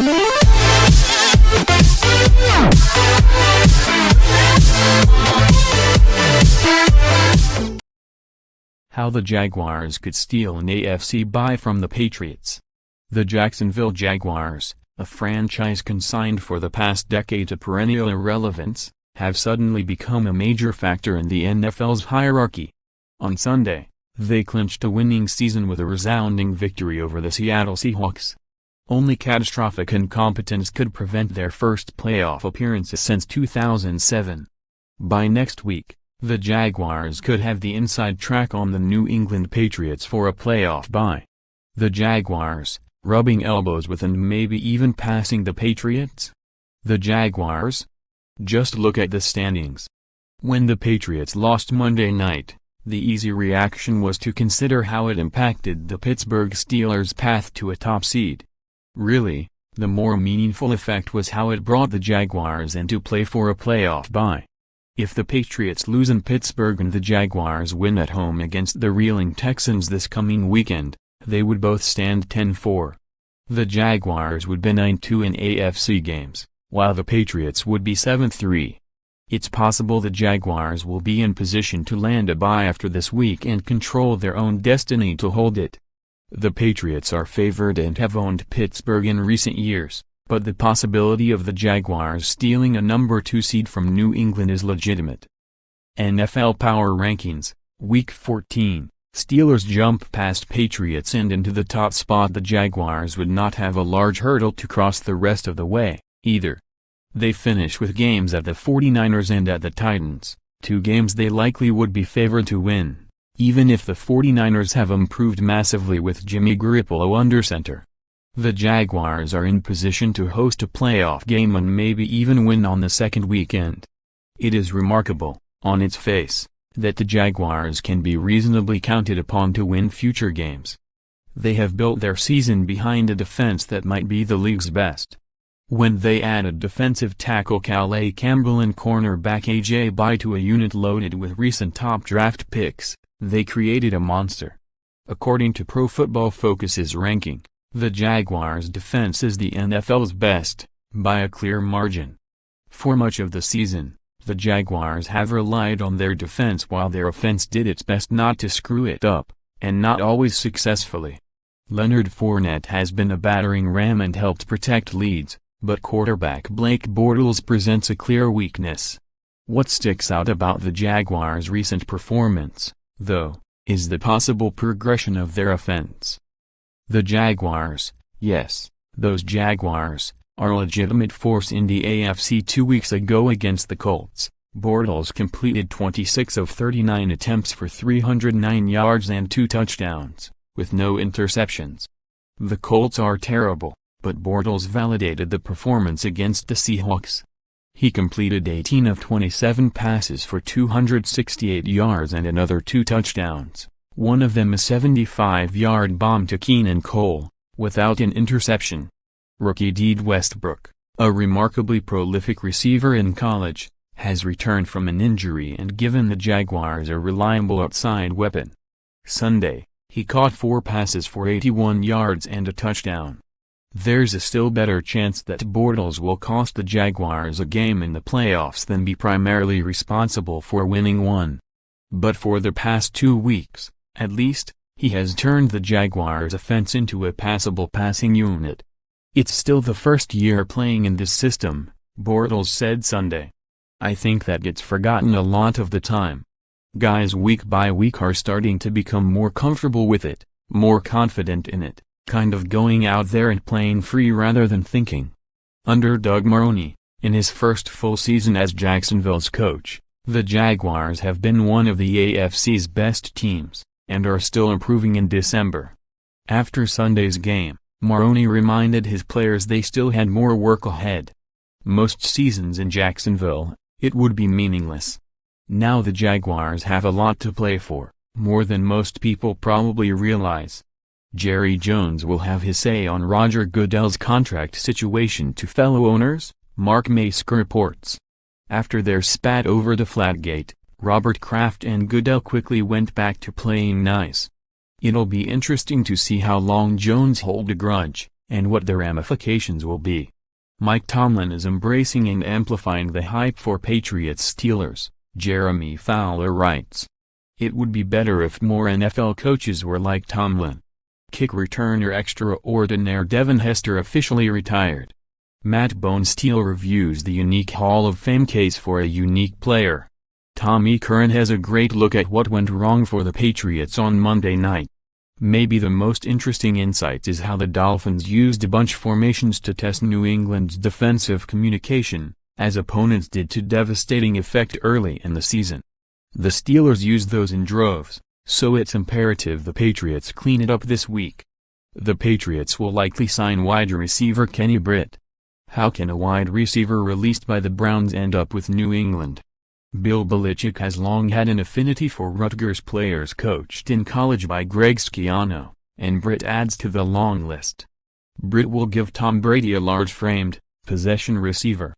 How the Jaguars could steal an AFC bye from the Patriots. The Jacksonville Jaguars, a franchise consigned for the past decade to perennial irrelevance, have suddenly become a major factor in the NFL's hierarchy. On Sunday, they clinched a winning season with a resounding victory over the Seattle Seahawks. Only catastrophic incompetence could prevent their first playoff appearances since 2007. By next week, the Jaguars could have the inside track on the New England Patriots for a playoff bye. The Jaguars, rubbing elbows with and maybe even passing the Patriots? The Jaguars? Just look at the standings. When the Patriots lost Monday night, the easy reaction was to consider how it impacted the Pittsburgh Steelers' path to a top seed. Really, the more meaningful effect was how it brought the Jaguars into play for a playoff bye. If the Patriots lose in Pittsburgh and the Jaguars win at home against the reeling Texans this coming weekend, they would both stand 10-4. The Jaguars would be 9-2 in AFC games, while the Patriots would be 7-3. It's possible the Jaguars will be in position to land a bye after this week and control their own destiny to hold it. The Patriots are favored and have owned Pittsburgh in recent years, but the possibility of the Jaguars stealing a number 2 seed from New England is legitimate. NFL Power Rankings, Week 14, Steelers jump past Patriots and into the top spot. The Jaguars would not have a large hurdle to cross the rest of the way, either. They finish with games at the 49ers and at the Titans, 2 games they likely would be favored to win, even if the 49ers have improved massively with Jimmy Garoppolo under center. The Jaguars are in position to host a playoff game and maybe even win on the second weekend. It is remarkable, on its face, that the Jaguars can be reasonably counted upon to win future games. They have built their season behind a defense that might be the league's best. When they added defensive tackle Calais Campbell and cornerback A.J. Bye to a unit loaded with recent top draft picks, they created a monster. According to Pro Football Focus's ranking, the Jaguars' defense is the NFL's best, by a clear margin. For much of the season, the Jaguars have relied on their defense while their offense did its best not to screw it up, and not always successfully. Leonard Fournette has been a battering ram and helped protect leads, but quarterback Blake Bortles presents a clear weakness. What sticks out about the Jaguars' recent performance, though, is the possible progression of their offense. The Jaguars, yes, those Jaguars, are a legitimate force in the AFC. 2 weeks ago against the Colts, Bortles completed 26 of 39 attempts for 309 yards and 2 touchdowns, with no interceptions. The Colts are terrible, but Bortles validated the performance against the Seahawks. He completed 18 of 27 passes for 268 yards and another 2 touchdowns. One of them a 75-yard bomb to Keenan Cole, without an interception. Rookie Dede Westbrook, a remarkably prolific receiver in college, has returned from an injury and given the Jaguars a reliable outside weapon. Sunday, he caught 4 passes for 81 yards and a touchdown. There's a still better chance that Bortles will cost the Jaguars a game in the playoffs than be primarily responsible for winning one. But for the past 2 weeks, at least, he has turned the Jaguars' offense into a passable passing unit. It's still the first year playing in this system, Bortles said Sunday. I think that gets forgotten a lot of the time. Guys week by week are starting to become more comfortable with it, more confident in it, kind of going out there and playing free rather than thinking. Under Doug Marrone, in his first full season as Jacksonville's coach, the Jaguars have been one of the AFC's best teams, and are still improving in December. After Sunday's game, Marrone reminded his players they still had more work ahead. Most seasons in Jacksonville, it would be meaningless. Now the Jaguars have a lot to play for, more than most people probably realize. Jerry Jones will have his say on Roger Goodell's contract situation to fellow owners, Mark Maske reports. After their spat over Deflategate, Robert Kraft and Goodell quickly went back to playing nice. It'll be interesting to see how long Jones holds a grudge, and what the ramifications will be. Mike Tomlin is embracing and amplifying the hype for Patriots Steelers, Jeremy Fowler writes. It would be better if more NFL coaches were like Tomlin. Kick returner extraordinaire Devin Hester officially retired. Matt Bonesteel reviews the unique Hall of Fame case for a unique player. Tommy Curran has a great look at what went wrong for the Patriots on Monday night. Maybe the most interesting insight is how the Dolphins used a bunch formations to test New England's defensive communication, as opponents did to devastating effect early in the season. The Steelers used those in droves, so it's imperative the Patriots clean it up this week. The Patriots will likely sign wide receiver Kenny Britt. How can a wide receiver released by the Browns end up with New England? Bill Belichick has long had an affinity for Rutgers players coached in college by Greg Schiano, and Britt adds to the long list. Britt will give Tom Brady a large-framed, possession receiver.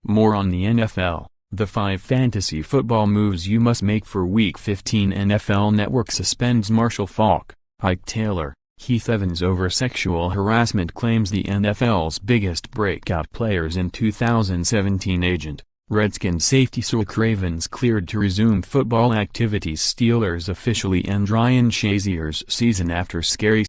More on the NFL, the 5 fantasy football moves you must make for Week 15. NFL Network suspends Marshall Faulk, Ike Taylor, Heath Evans over sexual harassment claims. The NFL's biggest breakout players in 2017 agent, Redskins safety Zoe Cravens cleared to resume football activities. Steelers officially end Ryan Shazier's season after scary